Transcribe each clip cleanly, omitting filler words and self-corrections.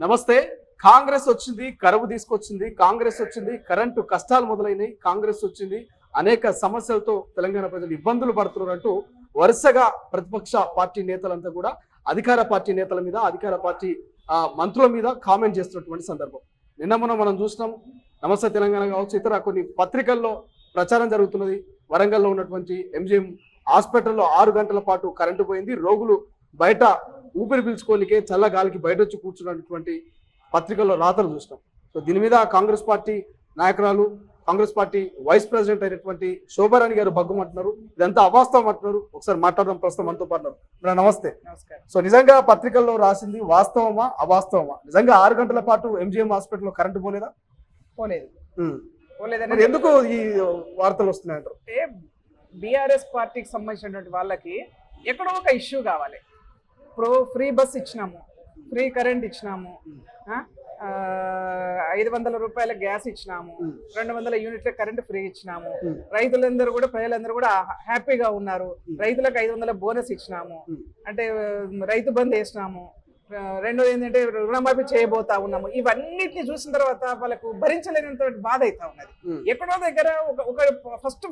నమస్తే. కాంగ్రెస్ వచ్చింది, కరువు తీసుకొచ్చింది. కాంగ్రెస్ వచ్చింది, కరెంటు కష్టాలు మొదలైనవి. కాంగ్రెస్ వచ్చింది, అనేక సమస్యలతో తెలంగాణ ప్రజలు ఇబ్బందులు పడుతున్నారంటూ వరుసగా ప్రతిపక్ష పార్టీ నేతలంతా కూడా అధికార పార్టీ నేతల మీద, అధికార పార్టీ మంత్రుల మీద కామెంట్ చేస్తున్నటువంటి సందర్భం. నిన్న మనం చూసినాం. నమస్తే తెలంగాణ కావచ్చు, ఇతర కొన్ని పత్రికల్లో ప్రచారం జరుగుతున్నది. వరంగల్లో ఉన్నటువంటి ఎంజిఎం హాస్పిటల్లో 6 గంటల పాటు కరెంటు పోయింది. రోగులు బయట ఊపిరి పీల్చుకోనికే చల్ల గాలికి బయట వచ్చి కూర్చున్నటువంటి పత్రికల్లో రాతలు చూసినాం. సో దీని మీద కాంగ్రెస్ పార్టీ నాయకురాలు, కాంగ్రెస్ పార్టీ వైస్ ప్రెసిడెంట్ అయినటువంటి శోభారాణి గారు బగ్గుమంటున్నారు. ఇదంతా అవాస్తవం అంటున్నారు. ఒకసారి మాట్లాడడం ప్రస్తుతం మనతో పాటున్నారు. నమస్తే. సో నిజంగా పత్రికల్లో రాసింది వాస్తవమా అవాస్తవమా? నిజంగా 6 గంటల పాటు ఎంజిఎం హాస్పిటల్లో కరెంటు పోలేదా? పోలేదు. ఎందుకు ఈ వార్తలు వస్తున్నాయంటారు? బీఆర్ఎస్ పార్టీకి సంబంధించినటువంటి వాళ్ళకి ఎక్కడో ఒక ఇష్యూ కావాలి. ఇప్పుడు ఫ్రీ బస్ ఇచ్చినాము, ఫ్రీ కరెంట్ ఇచ్చినాము, 500 రూపాయల గ్యాస్ ఇచ్చినాము, 200 యూనిట్ల కరెంట్ ఫ్రీ ఇచ్చినాము, రైతులందరూ కూడా ప్రజలందరూ కూడా హ్యాపీగా ఉన్నారు. రైతులకు 500 బోనస్ ఇచ్చినాము, అంటే రైతు బంద్ వేసినాము. రెండోది ఏంటంటే రుణమాఫీ చేయబోతా ఉన్నాము. ఇవన్నిటిని చూసిన తర్వాత వాళ్ళకు భరించలేనంత బాధ అవుతా ఉన్నది. ఎక్కడో దగ్గర ఒక ఫస్ట్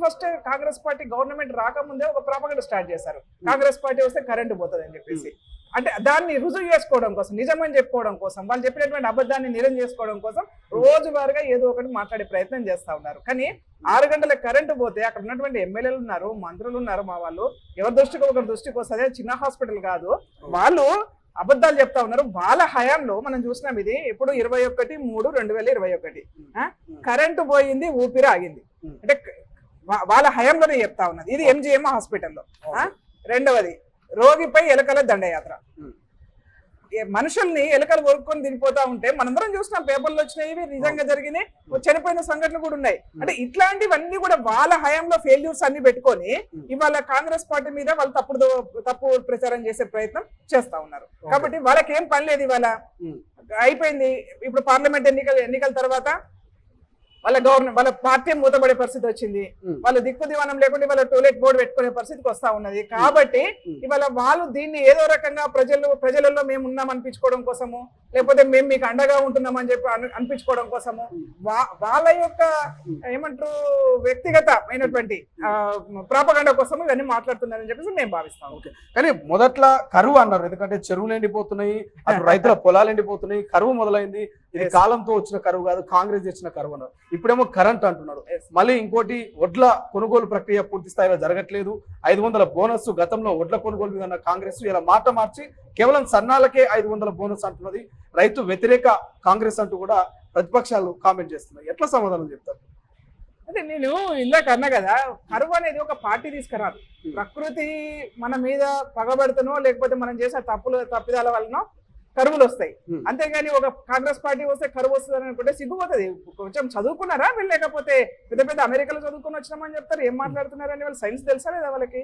కాంగ్రెస్ పార్టీ గవర్నమెంట్ రాకముందే ఒక ప్రాపగండా స్టార్ట్ చేశారు. కాంగ్రెస్ పార్టీ వస్తే కరెంటు పోతుంది అని చెప్పేసి. అంటే దాన్ని రుజువు చేసుకోవడం కోసం, నిజమని చెప్పుకోవడం కోసం, వాళ్ళు చెప్పినటువంటి అబద్ధాన్ని నిజం చేసుకోవడం కోసం రోజువారీగా ఏదో ఒకటి మాట్లాడే ప్రయత్నం చేస్తా ఉన్నారు. కానీ 6 గంటల కరెంటు పోతే అక్కడ ఉన్నటువంటి ఎమ్మెల్యేలు ఉన్నారు, మంత్రులు ఉన్నారు, మా వాళ్ళు ఎవరి దృష్టికి ఒకరి దృష్టికి వస్తుంది. చిన్న హాస్పిటల్ కాదు, వాళ్ళు అబద్ధాలు చెప్తా ఉన్నారు. వాళ్ళ హయాంలో మనం చూసినాం. ఇది ఇప్పుడు 21/3/2021 కరెంటు పోయింది, ఊపిరి ఆగింది. అంటే వాళ్ళ హయాంలోనే చెప్తా ఉన్నది. ఇది ఎంజిఎం హాస్పిటల్లో. రెండవది రోగిపై ఎలకల దండయాత్ర. మనుషుల్ని ఎలకలు కొరుక్కొని తిరిగిపోతా ఉంటే మనందరం చూసినాం, పేపర్లు వచ్చినాయి, నిజంగా జరిగినాయి, చనిపోయిన సంఘటనలు కూడా ఉన్నాయి. అంటే ఇట్లాంటివన్నీ కూడా వాళ్ళ హయాంలో ఫెయిల్యూర్స్ అన్ని పెట్టుకొని ఇవాళ కాంగ్రెస్ పార్టీ మీద వాళ్ళు తప్పు ప్రచారం చేసే ప్రయత్నం చేస్తా ఉన్నారు. కాబట్టి వాళ్ళకి ఏం పని లేదు. ఇవాళ అయిపోయింది. ఇప్పుడు పార్లమెంట్ ఎన్నికల తర్వాత వాళ్ళ పార్టీ మూతపడే పరిస్థితి వచ్చింది. వాళ్ళ దిక్కు దివానం లేకుండా వాళ్ళ టోయిలెట్ బోర్డు పెట్టుకునే పరిస్థితికి వస్తా ఉన్నది. కాబట్టి ఇవాళ వాళ్ళు దీన్ని ఏదో రకంగా ప్రజలలో మేము ఉన్నాం అనిపించుకోవడం కోసము, లేకపోతే మేము మీకు అండగా ఉంటున్నామని చెప్పి అనిపించుకోవడం కోసము, వాళ్ళ యొక్క ఏమంటారు వ్యక్తిగతమైనటువంటి ప్రాపగండా కోసం ఇవన్నీ మాట్లాడుతున్నారని చెప్పేసి మేము భావిస్తాం. కానీ మొదట్లో కరువు అన్నారు. ఎందుకంటే చెరువులు ఎండిపోతున్నాయి, అటు రైతుల పొలాలు ఎండిపోతున్నాయి, కరువు మొదలైంది. ఇది కాలంతో వచ్చిన కరువు కాదు, కాంగ్రెస్ తెచ్చిన కరువు అన్నారు. ఇప్పుడేమో కరెంట్ అంటున్నారు. మళ్ళీ ఇంకోటి, వడ్ల కొనుగోలు ప్రక్రియ పూర్తి స్థాయిలో జరగట్లేదు. 500 బోనస్ గతంలో వడ్ల కొనుగోలు మీద ఉన్న కాంగ్రెస్ ఇలా మాట మార్చి కేవలం సన్నాలకే 500 బోనస్ అంటున్నది. రైతు వ్యతిరేక కాంగ్రెస్ అంటూ కూడా ప్రతిపక్షాలు కామెంట్ చేస్తున్నాయి. ఎట్లా సమాధానం చెప్తారు? అంటే నేను ఇందాక అన్నా కదా, కరువు అనేది ఒక పార్టీ తీసుకురాదు. ప్రకృతి మన మీద పగబడుతునో లేకపోతే మనం చేసే తప్పిదాల వలన కరువులు వస్తాయి. అంతేగాని ఒక కాంగ్రెస్ పార్టీ వస్తే కరువు వస్తుంది అనుకుంటే సిగ్గుపోతుంది. కొంచెం చదువుకున్నారా వీళ్ళు, లేకపోతే పెద్ద అమెరికాలో చదువుకుని వచ్చినామని చెప్తారు. ఏం మాట్లాడుతున్నారని వాళ్ళు సైన్స్ తెలుసా లేదా వాళ్ళకి?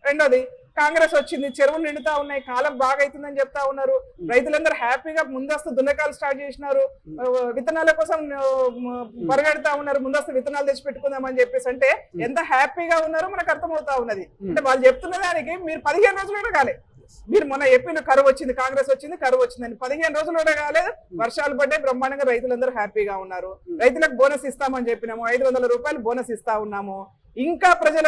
రెండోది, కాంగ్రెస్ వచ్చింది, చెరువులు నిండుతా ఉన్నాయి, కాలం బాగా అవుతుందని చెప్తా ఉన్నారు. రైతులందరూ హ్యాపీగా ముందస్తు దున్నకాలు స్టార్ట్ చేసినారు, విత్తనాల కోసం పరిగెడతా ఉన్నారు, ముందస్తు విత్తనాలు తెచ్చి పెట్టుకుందామని చెప్పేసి. అంటే ఎంత హ్యాపీగా ఉన్నారో మనకు అర్థమవుతా ఉన్నది. అంటే వాళ్ళు చెప్తున్న దానికి మీరు 15 రోజులు కూడా కాలేదు. మీరు మొన్న చెప్పిన కరువు వచ్చింది, కాంగ్రెస్ వచ్చింది, కరువు వచ్చిందని 15 రోజులు కూడా కాలేదు. వర్షాలు పడ్డాయి, బ్రహ్మాండంగా రైతులందరూ హ్యాపీగా ఉన్నారు. రైతులకు బోనస్ ఇస్తామని చెప్పినాము, 500 రూపాయలు బోనస్ ఇస్తా ఉన్నాము. ఇంకా ప్రజల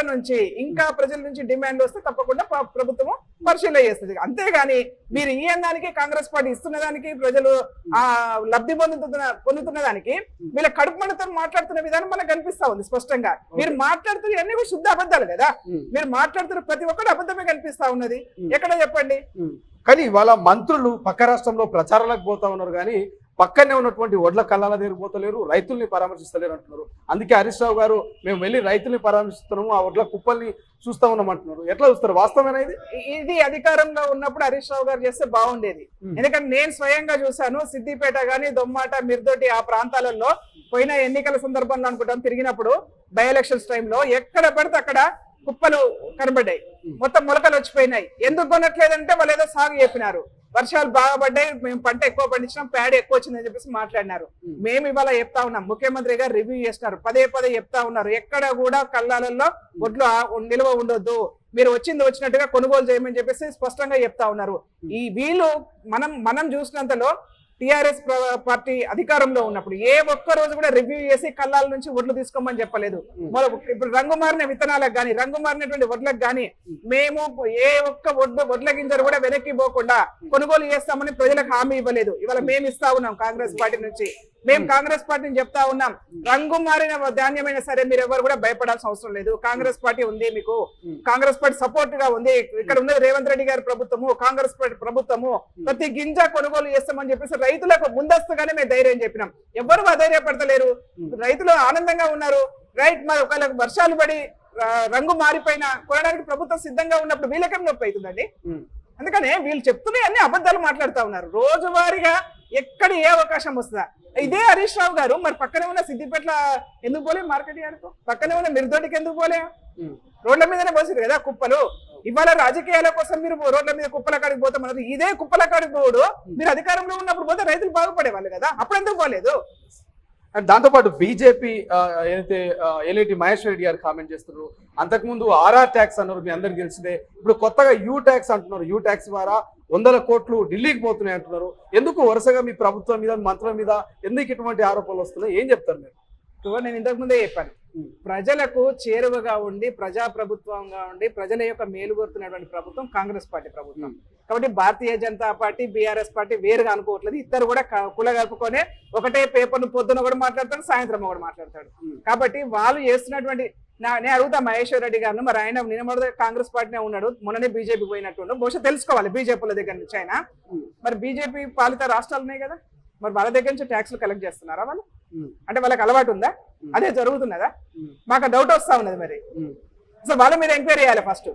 నుంచి డిమాండ్ వస్తే తప్పకుండా ప్రభుత్వం పరిశీలన చేస్తుంది. అంతేగాని మీరు ఈ అన్నానికి కాంగ్రెస్ పార్టీ ఇస్తున్న దానికి, ప్రజలు ఆ లబ్ధి పొందుతున్న దానికి వీళ్ళ కడుపు మంటతో మాట్లాడుతున్న విధానం మనకు కనిపిస్తా ఉంది స్పష్టంగా. మీరు మాట్లాడుతున్న అన్ని కూడా శుద్ధ అబద్ధాలు కదా. మీరు మాట్లాడుతున్న ప్రతి ఒక్కటి అబద్ధమే కనిపిస్తా ఉన్నది. ఎక్కడ చెప్పండి? కానీ వాళ్ళ మంత్రులు పక్క రాష్ట్రంలో ప్రచారాలకు పోతా ఉన్నారు, కానీ పక్కనే ఉన్నటువంటి వడ్ల కళ్ళాల దగ్గర పోతలేరు, రైతుల్ని పరామర్శిస్తలేరు అంటున్నారు. అందుకే హరీష్ రావు గారు మేము వెళ్ళి రైతుల్ని పరామర్శిస్తున్నాము, ఆ వడ్ల కుప్పల్ని చూస్తా ఉన్నాం అంటున్నారు. ఎట్లా చూస్తారు? వాస్తవమేనా ఇది అధికారంలో ఉన్నప్పుడు హరీష్ రావు గారు చేస్తే బాగుండేది. ఎందుకంటే నేను స్వయంగా చూశాను. సిద్దిపేట గానీ, దొమ్మాట, మిర్దోటి ఆ ప్రాంతాలలో పోయిన ఎన్నికల సందర్భంలో అనుకుంటాం తిరిగినప్పుడు, బై ఎలక్షన్స్ టైంలో ఎక్కడ పడితే అక్కడ కుప్పలు కనబడ్డాయి, మొత్తం మొలకలు వచ్చిపోయినాయి. ఎందుకు కొనట్లేదంటే వాళ్ళు ఏదో సాగు చెప్పినారు, వర్షాలు బాగా పడ్డాయి, మేము పంట ఎక్కువ పండించినాం, ప్యాడ్ ఎక్కువ వచ్చిందని చెప్పేసి మాట్లాడినారు. మేము ఇవాళ చెప్తా ఉన్నాం, ముఖ్యమంత్రి గారు రివ్యూ చేస్తున్నారు, పదే చెప్తా ఉన్నారు, ఎక్కడ కూడా కళ్ళాలలో ఒడ్లు నిల్వ ఉండొద్దు, మీరు వచ్చినట్టుగా కొనుగోలు చేయమని చెప్పేసి స్పష్టంగా చెప్తా ఉన్నారు. ఈ వీళ్ళు మనం చూసినంతలో టిఆర్ఎస్ పార్టీ అధికారంలో ఉన్నప్పుడు ఏ ఒక్క రోజు కూడా రివ్యూ చేసి కళ్ళాల నుంచి ఒడ్లు తీసుకోమని చెప్పలేదు. ఇప్పుడు రంగు మారిన విత్తనాలకు కానీ రంగు మారినటువంటి వడ్లకు కానీ మేము ఏ ఒక్క వడ్ల గింజలు కూడా వెనక్కి పోకుండా కొనుగోలు చేస్తామని ప్రజలకు హామీ ఇవ్వలేదు. ఇవాళ మేము ఇస్తా ఉన్నాం కాంగ్రెస్ పార్టీ నుంచి. మేము కాంగ్రెస్ పార్టీని చెప్తా ఉన్నాం, రంగు మారిన ధాన్యమైనా సరే మీరు ఎవరు కూడా భయపడాల్సిన అవసరం లేదు. కాంగ్రెస్ పార్టీ ఉంది, మీకు కాంగ్రెస్ పార్టీ సపోర్ట్ గా ఉంది. ఇక్కడ ఉన్నది రేవంత్ రెడ్డి గారి ప్రభుత్వము, కాంగ్రెస్ పార్టీ ప్రభుత్వము. ప్రతి గింజ కొనుగోలు చేస్తామని చెప్పేసి రైతులకు ముందస్తుగానే మేము ధైర్యం చెప్పినాం. ఎవరు అధైర్యపడతలేరు, రైతులు ఆనందంగా ఉన్నారు. రైట్, మరి ఒకవేళ వర్షాలు పడి రంగు మారిపోయినా కొనడానికి ప్రభుత్వం సిద్ధంగా ఉన్నప్పుడు వీళ్ళకేం నొప్పి అవుతుందండి. అందుకనే వీళ్ళు చెప్తూనే అన్ని అబద్ధాలు మాట్లాడుతూ ఉన్నారు. రోజువారీగా ఎక్కడ ఏ అవకాశం వస్తుందా? ఇదే హరీష్ రావు గారు మరి పక్కనే ఉన్న సిద్దిపేటల ఎందుకు పోలే, మార్కెట్ యార్డ్కు పక్కనే ఉన్న మిర్దొడ్డికి ఎందుకు పోలే? రోడ్ల మీదనే పోసారు కదా కుప్పలు. ఇవాళ రాజకీయాల కోసం మీరు రోడ్ల మీద కుప్పల కాడికి పోతామన్నారు. ఇదే కుప్పల కాడికి పోడు మీరు అధికారంలో ఉన్నప్పుడు పోతే రైతులు బాగుపడేవాళ్ళు కదా, అప్పుడు ఎందుకు పోలేదు? అండ్ దాంతోపాటు బీజేపీ ఏదైతే ఎల్ఐటి మహేశ్వర్ రెడ్డి గారు కామెంట్ చేస్తున్నారు, అంతకుముందు ఆర్ఆర్ ట్యాక్స్ అన్నారు, మీ అందరికి తెలిసిందే. ఇప్పుడు కొత్తగా యూ ట్యాక్స్ అంటున్నారు. యూ ట్యాక్స్ ద్వారా 100 కోట్లు ఢిల్లీకి పోతున్నాయి అంటున్నారు. ఎందుకు వరుసగా మీ ప్రభుత్వం మీద, మంత్రుల మీద ఎందుకు ఇటువంటి ఆరోపణలు వస్తున్నాయి? ఏం చెప్తారు మీరు? నేను ఇంతకు ముందే చెప్పాను, ప్రజలకు చేరువగా ఉండి ప్రజాప్రభుత్వంగా ఉండి ప్రజల యొక్క మేలు కోరుతున్నటువంటి ప్రభుత్వం కాంగ్రెస్ పార్టీ ప్రభుత్వం. కాబట్టి Bharatiya Janata party, BRS party వేరుగా అనుకోవట్లేదు. ఇద్దరు కూడా కులగలుపుకొని ఒకటే పేపర్ను పొద్దున కూడా మాట్లాడతాడు, సాయంత్రం కూడా మాట్లాడతాడు. కాబట్టి వాళ్ళు చేస్తున్నటువంటి నేను అడుగుతా మహేశ్వర్ రెడ్డి గారిని, మరి ఆయన నిన్న కాంగ్రెస్ పార్టీనే ఉన్నాడు, మొన్ననే బీజేపీ పోయినట్టు బహుశా తెలుసుకోవాలి బీజేపీల దగ్గర నుంచి. ఆయన మరి బీజేపీ పాలిత రాష్ట్రాలు ఉన్నాయి కదా, మరి వాళ్ళ దగ్గర నుంచి ట్యాక్స్లు కలెక్ట్ చేస్తున్నారా వాళ్ళు? అంటే వాళ్ళకి అలవాటు ఉందా? అదే జరుగుతున్నదా? మాకు డౌట్ వస్తా ఉన్నది. మరి అసలు వాళ్ళ మీద ఎంక్వైరీ చేయాలి ఫస్ట్.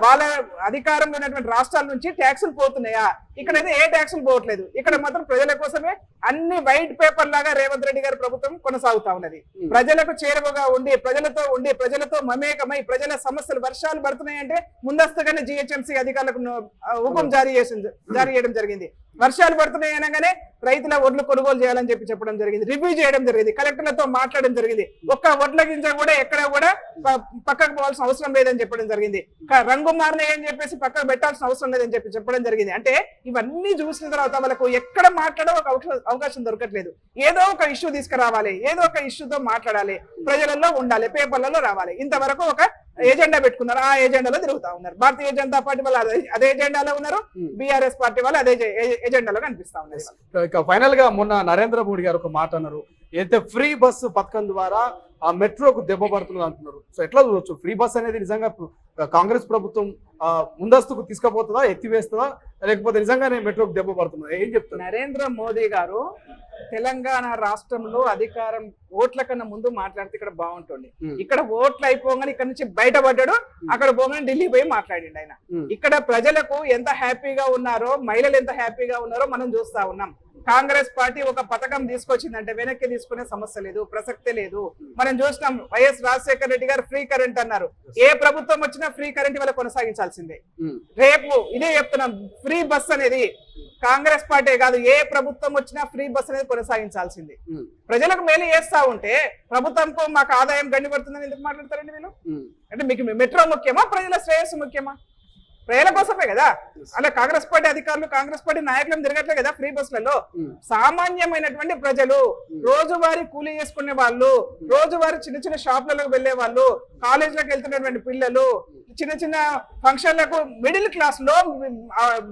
వాళ్ళ అధికారంలో ఉన్నటువంటి రాష్ట్రాల నుంచి ట్యాక్సులు పోతున్నాయా? ఇక్కడైతే ఏ ట్యాక్సులు పోవట్లేదు. ఇక్కడ మాత్రం ప్రజల కోసమే అన్ని వైట్ పేపర్ లాగా రేవంత్ రెడ్డి గారి ప్రభుత్వం కొనసాగుతా ఉన్నది. ప్రజలకు చేరువగా ఉండి ప్రజలతో మమేకమై ప్రజల సమస్యలు, వర్షాలు పడుతున్నాయంటే ముందస్తుగానే జిహెచ్ఎంసీ అధికారులకు హుకుం జారీ చేయడం జరిగింది. వర్షాలు పడుతున్నాయి అనగానే రైతుల ఒడ్లు కొనుగోలు చేయాలని చెప్పడం జరిగింది, రివ్యూ చేయడం జరిగింది, కలెక్టర్లతో మాట్లాడడం జరిగింది. ఒక్క ఒడ్ల గింజ కూడా ఎక్కడ కూడా పక్కకు పోవాల్సిన అవసరం లేదని చెప్పడం జరిగింది. రంగు మారినాయని చెప్పేసి పక్కకు పెట్టాల్సిన అవసరం లేదని చెప్పడం జరిగింది. అంటే ఇవన్నీ చూసిన తర్వాత వాళ్ళకు ఎక్కడ మాట్లాడడం ఒక అవకాశం దొరకట్లేదు. ఏదో ఒక ఇష్యూ తీసుకురావాలి, ఏదో ఒక ఇష్యూతో మాట్లాడాలి, ప్రజలలో ఉండాలి, పేపర్లలో రావాలి. ఇంతవరకు ఒక ఎజెండా పెట్టుకున్నారు, ఆ ఎజెండాలో తిరుగుతా ఉన్నారు. భారతీయ జనతా పార్టీ వాళ్ళు అదే ఎజెండాలో ఉన్నారు, బీఆర్ఎస్ పార్టీ వాళ్ళు అదే ఎజెండాలో కనిపిస్తా ఉన్నారు. ఫైనల్ గా మొన్న నరేంద్ర మోడీ గారు ఒక మాట అన్నారు, అయితే ఫ్రీ బస్సు పథకం ద్వారా ఆ మెట్రోకు దెబ్బ పడుతున్నది అంటున్నారు. సో ఎట్లా చూడొచ్చు? ఫ్రీ బస్ అనేది నిజంగా కాంగ్రెస్ ప్రభుత్వం ముందస్తుకు తీసుకుపోతుందా, ఎత్తివేస్తుందా, లేకపోతే నిజంగానే మెట్రోకు దెబ్బ పడుతుందా? ఏం చెప్తారు? నరేంద్ర మోదీ గారు తెలంగాణ రాష్ట్రంలో అధికారం ఓట్ల కన్నా ముందు మాట్లాడితే ఇక్కడ బాగుంటుంది. ఇక్కడ ఓట్లు అయిపోగానే ఇక్కడ నుంచి బయటపడ్డాడు, అక్కడ పోగానే ఢిల్లీ పోయి మాట్లాడిండు ఆయన. ఇక్కడ ప్రజలకు ఎంత హ్యాపీగా ఉన్నారో, మహిళలు ఎంత హ్యాపీగా ఉన్నారో మనం చూస్తా ఉన్నాం. కాంగ్రెస్ పార్టీ ఒక పథకం తీసుకొచ్చిందంటే వెనక్కి తీసుకునే సమస్య లేదు, ప్రసక్తే లేదు. మనం చూసినాం, వైఎస్ రాజశేఖర రెడ్డి గారు ఫ్రీ కరెంట్ అన్నారు. ఏ ప్రభుత్వం వచ్చినా ఫ్రీ కరెంట్ వల్ల కొనసాగించాల్సిందే. రేపు ఇదే చెప్తున్నాం, ఫ్రీ బస్ అనేది కాంగ్రెస్ పార్టీ కాదు, ఏ ప్రభుత్వం వచ్చినా ఫ్రీ బస్ అనేది కొనసాగించాల్సింది. ప్రజలకు మేలు చేస్తా ఉంటే ప్రభుత్వంకు మాకు ఆదాయం గండిపడుతుందని ఎందుకు మాట్లాడతారండి వీళ్ళు? అంటే మీకు మెట్రో ముఖ్యమా, ప్రజల శ్రేయస్సు ముఖ్యమా? ప్రజల కోసమే కదా. అలా కాంగ్రెస్ పార్టీ అధికారులు, కాంగ్రెస్ పార్టీ నాయకులను తిరగట్లే కదా ఫ్రీ బస్సులలో. సామాన్యమైనటువంటి ప్రజలు, రోజువారీ కూలీ చేసుకునే వాళ్ళు, రోజువారీ చిన్న చిన్న షాపులకు వెళ్లే వాళ్ళు, కాలేజీలకు వెళ్తున్నటువంటి పిల్లలు, చిన్న చిన్న ఫంక్షన్లకు middle class,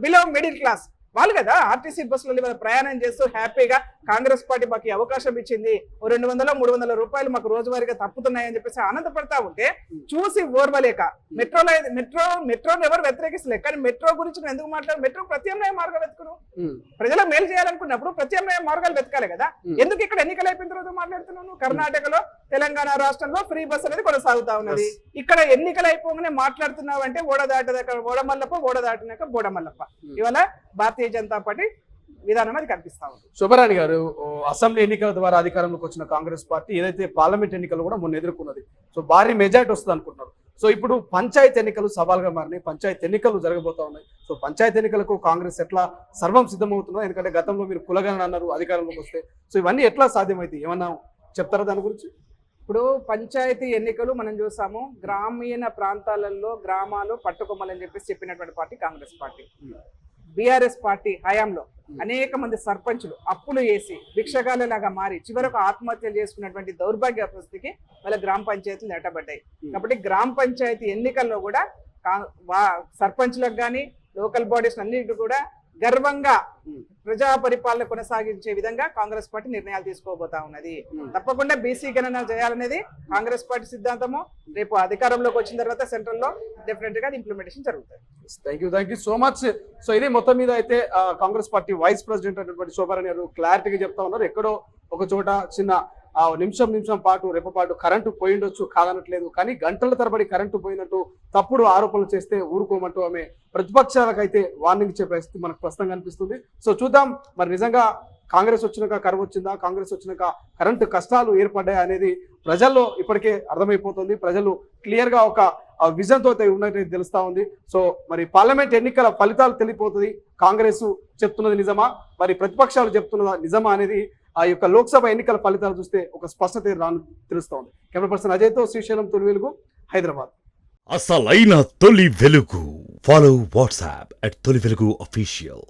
below middle class వాళ్ళు కదా ఆర్టీసీ బస్సులలో ప్రయాణం చేస్తూ హ్యాపీగా కాంగ్రెస్ పార్టీ మాకు అవకాశం ఇచ్చింది, 200-300 రూపాయలు మాకు రోజువారీగా తప్పుతున్నాయని చెప్పేసి ఆనందపడతా ఉంటే చూసి ఓర్వలేక మెట్రోను ఎవరు వ్యతిరేకిస్తలేక, కానీ మెట్రో గురించి ఎందుకు మాట్లాడు? మెట్రో ప్రత్యామ్నాయ మార్గం వెతుకును. ప్రజలకు మేలు చేయాలనుకున్నప్పుడు ప్రత్యామ్నాయ మార్గాలు వెతకాలి కదా. ఎందుకు ఇక్కడ ఎన్నికలు అయిపోయిన తర్వాత మాట్లాడుతున్నాను? కర్ణాటకలో, తెలంగాణ రాష్ట్రంలో ఫ్రీ బస్ అనేది కొనసాగుతా ఉన్నది. ఇక్కడ ఎన్నికలు అయిపోగానే మాట్లాడుతున్నావు అంటే ఓడ దాటినాక బోడమల్లప్ప. ఇవాళ భారతీయ జనతా పార్టీ విధానం అది కనిపిస్తా ఉంది. శుభరాణి గారు, అసెంబ్లీ ఎన్నికల ద్వారా అధికారంలోకి వచ్చిన కాంగ్రెస్ పార్టీ ఏదైతే పార్లమెంట్ ఎన్నికలు కూడా మొన్న ఎదుర్కొన్నది, సో భారీ మెజార్టీ వస్తుంది అనుకుంటున్నారు. సో ఇప్పుడు పంచాయతీ ఎన్నికలు సవాల్గా మారినాయి, పంచాయతీ ఎన్నికలు జరగబోతా ఉన్నాయి. సో పంచాయతీ ఎన్నికలకు కాంగ్రెస్ ఎట్లా సర్వం సిద్ధమవుతుందో, ఎందుకంటే గతంలో మీరు కులగణన అన్నారు అధికారంలోకి వస్తే, సో ఇవన్నీ ఎట్లా సాధ్యమైతే ఏమన్నా చెప్తారా దాని గురించి? ఇప్పుడు పంచాయతీ ఎన్నికలు మనం చూసాము, గ్రామీణ ప్రాంతాలలో గ్రామాలు పట్టుకొమ్మలని చెప్పేసి చెప్పినటువంటి party Congress party. BRS party హయాంలో అనేక మంది సర్పంచులు అప్పులు వేసి భిక్షగాలలాగా మారి చివరకు ఆత్మహత్యలు చేసుకున్నటువంటి దౌర్భాగ్య పరిస్థితికి వాళ్ళ గ్రామ పంచాయతీలు నెట్టబడ్డాయి. కాబట్టి గ్రామ పంచాయతీ ఎన్నికల్లో కూడా సర్పంచ్లకు కానీ లోకల్ బాడీస్ అన్నిటి కూడా గర్వంగా ప్రజా పరిపాలన కొనసాగించే విధంగా కాంగ్రెస్ పార్టీ నిర్ణయాలు తీసుకోబోతా ఉన్నది. తప్పకుండా బీసీ గణన చేయాలనేది కాంగ్రెస్ పార్టీ సిద్ధాంతము. రేపు అధికారంలోకి వచ్చిన తర్వాత సెంట్రల్ లో డెఫినెట్ గా థింక్ జరుగుతుంది. Thank you so much. So ఇది మొత్తం మీద అయితే కాంగ్రెస్ పార్టీ వైస్ ప్రెసిడెంట్ అయినటువంటి శోభారాణి గారు క్లారిటీగా చెప్తా ఉన్నారు. ఎక్కడో ఒక చోట చిన్న నిమిషం పాటు రెప్పపాటు కరెంటు పోయిండొచ్చు, కాదనట్లేదు. కానీ గంటల తరబడి కరెంటు పోయినట్టు తప్పుడు ఆరోపణలు చేస్తే ఊరుకోమంటూ ఆమె ప్రతిపక్షాలకైతే వార్నింగ్ ఇచ్చే పరిస్థితి మనకు ప్రస్తుతం కనిపిస్తుంది. సో చూద్దాం మరి నిజంగా కాంగ్రెస్ వచ్చినాక కరువు వచ్చిందా, కాంగ్రెస్ వచ్చినాక కరెంటు కష్టాలు ఏర్పడ్డాయి అనేది ప్రజల్లో ఇప్పటికే అర్థమైపోతుంది. ప్రజలు క్లియర్ గా ఒక విజన్ తో ఉన్నట్టు తెలుస్తా ఉంది. సో మరి పార్లమెంట్ ఎన్నికల ఫలితాలు తెలియపోతుంది. కాంగ్రెస్ చెప్తున్నది నిజమా, మరి ప్రతిపక్షాలు చెప్తున్నదా నిజమా అనేది ఆ యొక్క లోక్సభ ఎన్నికల ఫలితాలు చూస్తే ఒక స్పష్టత తెలుస్తా ఉంది. కెమెరా పర్సన్ అజయ్తో శ్రీశైలం, తొలి వెలుగు, హైదరాబాద్. అసలైన తొలి వెలుగు. ఫాలో వాట్సాప్ @తొలి వెలుగు official.